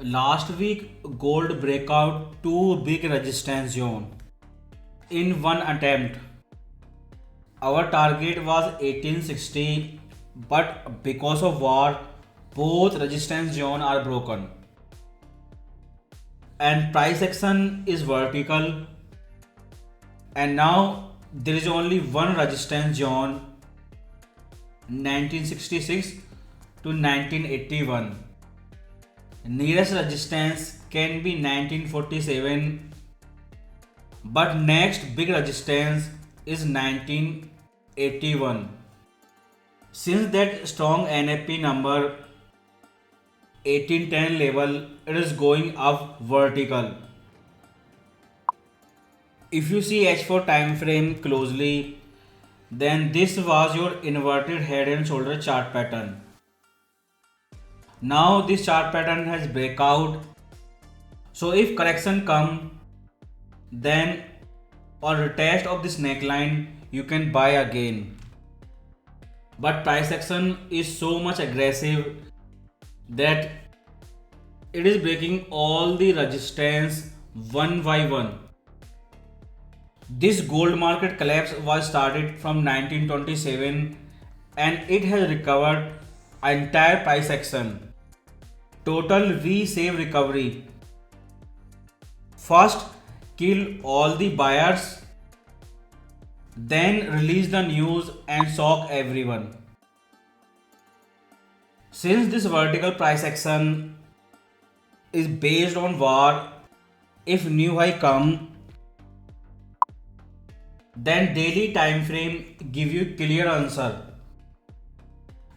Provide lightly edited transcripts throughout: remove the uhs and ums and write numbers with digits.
Last week, gold break out two big resistance zone in one attempt. Our target was 1860, but because of war, both resistance zone are broken. And price action is vertical. And now there is only one resistance zone, 1966 to 1981. Nearest resistance can be 1947, but next big resistance is 1981. Since that strong NFP number 1810 level, it is going up vertical. If you see H4 time frame closely, then this was your inverted head and shoulder chart pattern. Now this chart pattern has breakout. So if correction come, then on retest of this neckline you can buy again. But price action is so much aggressive that it is breaking all the resistance one by one. This gold market collapse was started from 1927 and it has recovered entire price action. Total V-shaped recovery. First, kill all the buyers, then release the news and shock everyone. Since this vertical price action is based on war, if new high come, then daily time frame give you clear answer.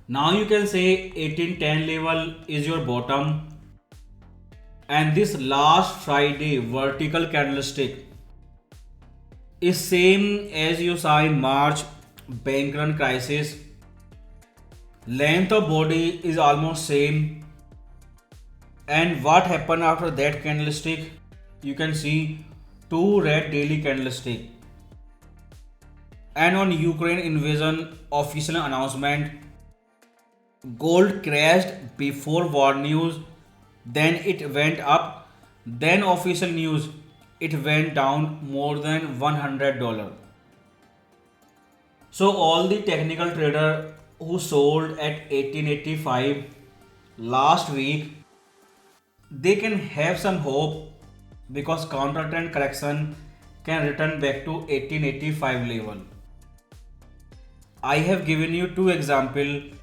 Now you can say 1810 level is your bottom, and this last Friday vertical candlestick is same as you saw in March bank run crisis. Length of body is almost same, and what happened after that candlestick, you can see two red daily candlestick. And on Ukraine invasion official announcement, gold crashed before war news, then it went up, then official news, it went down more than $100. So all the technical trader who sold at 1885 last week, they can have some hope because counter trend correction can return back to 1885 level. I have given you two examples.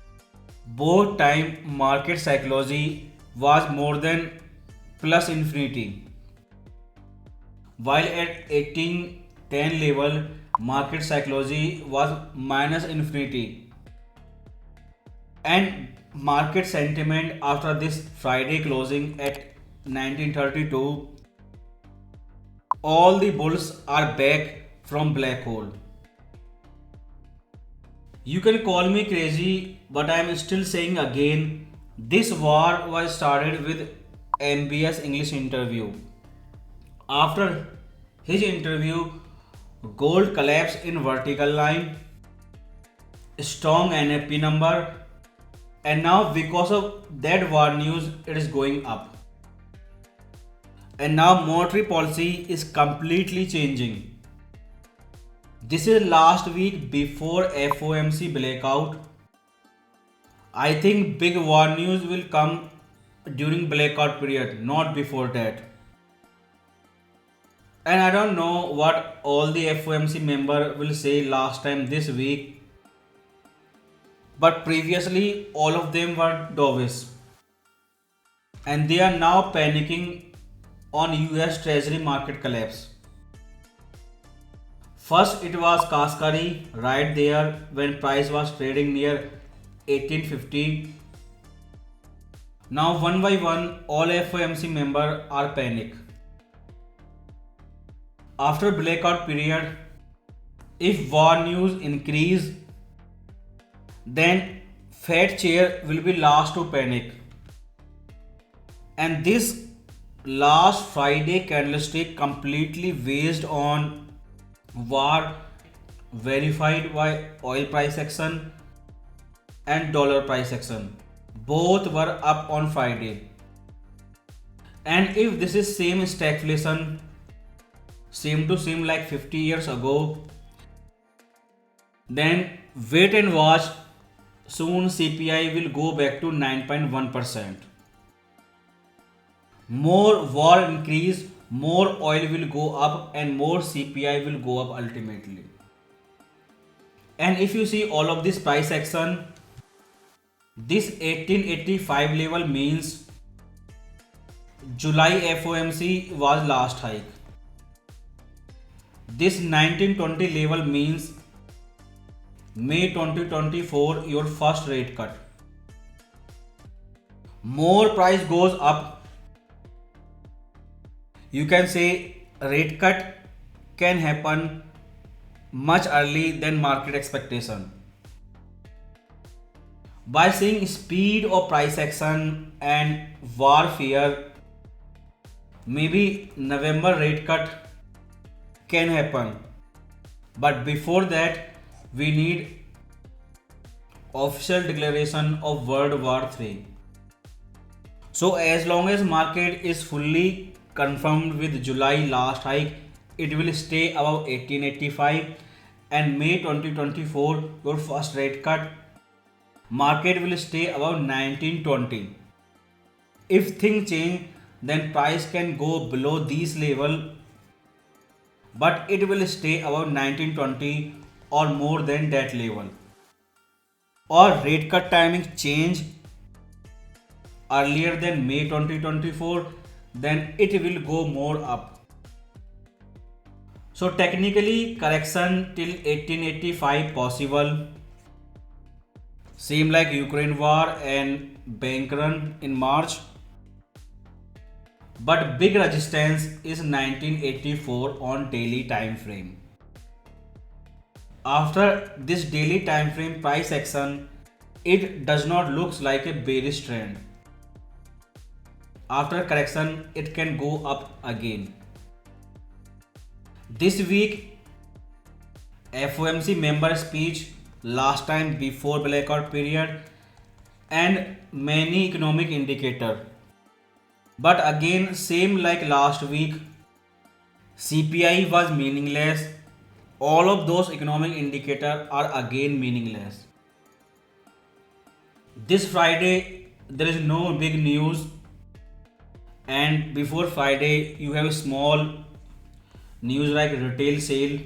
Both time market psychology was more than plus infinity, while at 1810 level market psychology was minus infinity. And market sentiment after this Friday closing at 1932, all the bulls are back from black hole. You can call me crazy, but I am still saying again, this war was started with MBS English interview. After his interview, gold collapsed in vertical line, strong NFP number, and now because of that war news, it is going up. And now monetary policy is completely changing. This is last week before FOMC blackout. I think big war news will come during blackout period, not before that. And I don't know what all the FOMC member will say last time this week, but previously all of them were dovish, and they are now panicking on US Treasury market collapse. First it was Kaskari right there when price was trading near 1850. Now one by one all FOMC members are panic. After blackout period, if war news increase, then Fed chair will be last to panic. And this last Friday candlestick completely based on war verified by oil price action and dollar price action. Both were up on Friday. And if this is same stagflation, same to same like 50 years ago, then wait and watch. Soon CPI will go back to 9.1%. More war increase, more oil will go up, and more CPI will go up ultimately. And if you see all of this price action, this 1885 level means July FOMC was last hike. This 1920 level means May 2024 your first rate cut. More price goes up, you can say rate cut can happen much early than market expectation. By seeing speed of price action and war fear, maybe November rate cut can happen. But before that, we need official declaration of World War III. So as long as market is fully confirmed with July last hike, it will stay above 1885, and May 2024 your first rate cut, market will stay above 1920. If things change, then price can go below these level, but it will stay above 1920 or more than that level. Or rate cut timing change earlier than May 2024, then it will go more up. So technically correction till 1885 possible. Same like Ukraine war and bank run in March. But big resistance is 1984 on daily time frame. After this daily time frame price action, it does not look like a bearish trend. After correction, it can go up again. This week, FOMC member speech last time before blackout period and many economic indicator. But again, same like last week, CPI was meaningless. All of those economic indicators are again meaningless. This Friday, there is no big news, and before Friday, you have a small news like retail sale.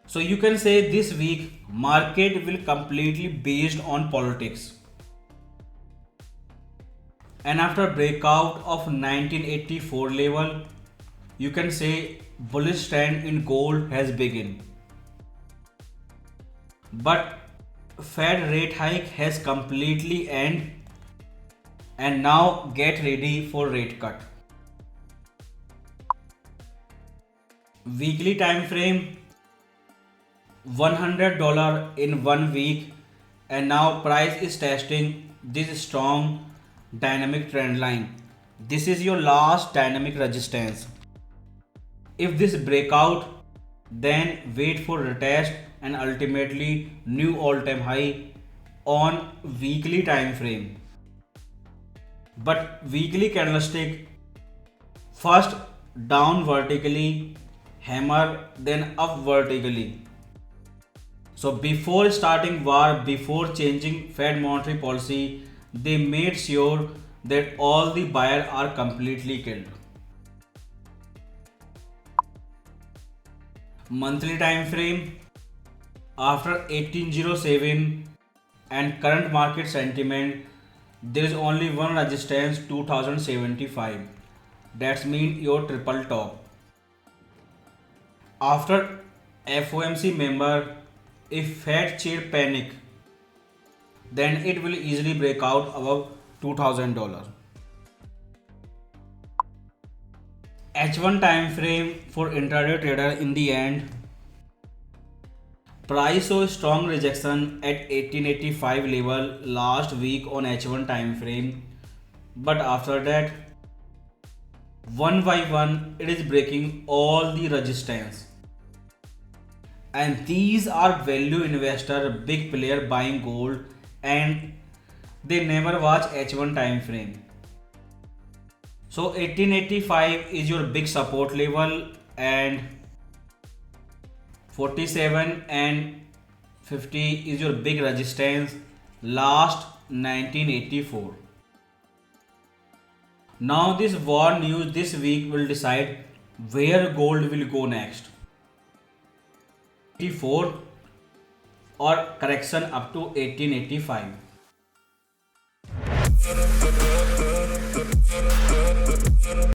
So you can say this week market will completely based on politics. And after breakout of 1984 level, you can say bullish trend in gold has begun. But Fed rate hike has completely ended, and now get ready for rate cut. Weekly time frame, $100 in 1 week, and now price is testing this strong dynamic trend line. This is your last dynamic resistance. If this breakout, then wait for retest and ultimately new all-time high on weekly time frame. But weekly candlestick, first down vertically, hammer, then up vertically. So before starting war, before changing Fed monetary policy, they made sure that all the buyers are completely killed. Monthly time frame, after 1807 and current market sentiment, there is only one resistance, 2075. That's mean your triple top. After FOMC member, if Fed chair panic, then it will easily break out above $2,000. H1 time frame for intraday trader in the end. Price saw strong rejection at 1885 level last week on H1 time frame, but after that, one by one, it is breaking all the resistance. And these are value investor, big player buying gold, and they never watch H1 time frame. So 1885 is your big support level, and 47 and 50 is your big resistance last 1984. Now this war news this week will decide where gold will go next. 84 or correction up to 1885.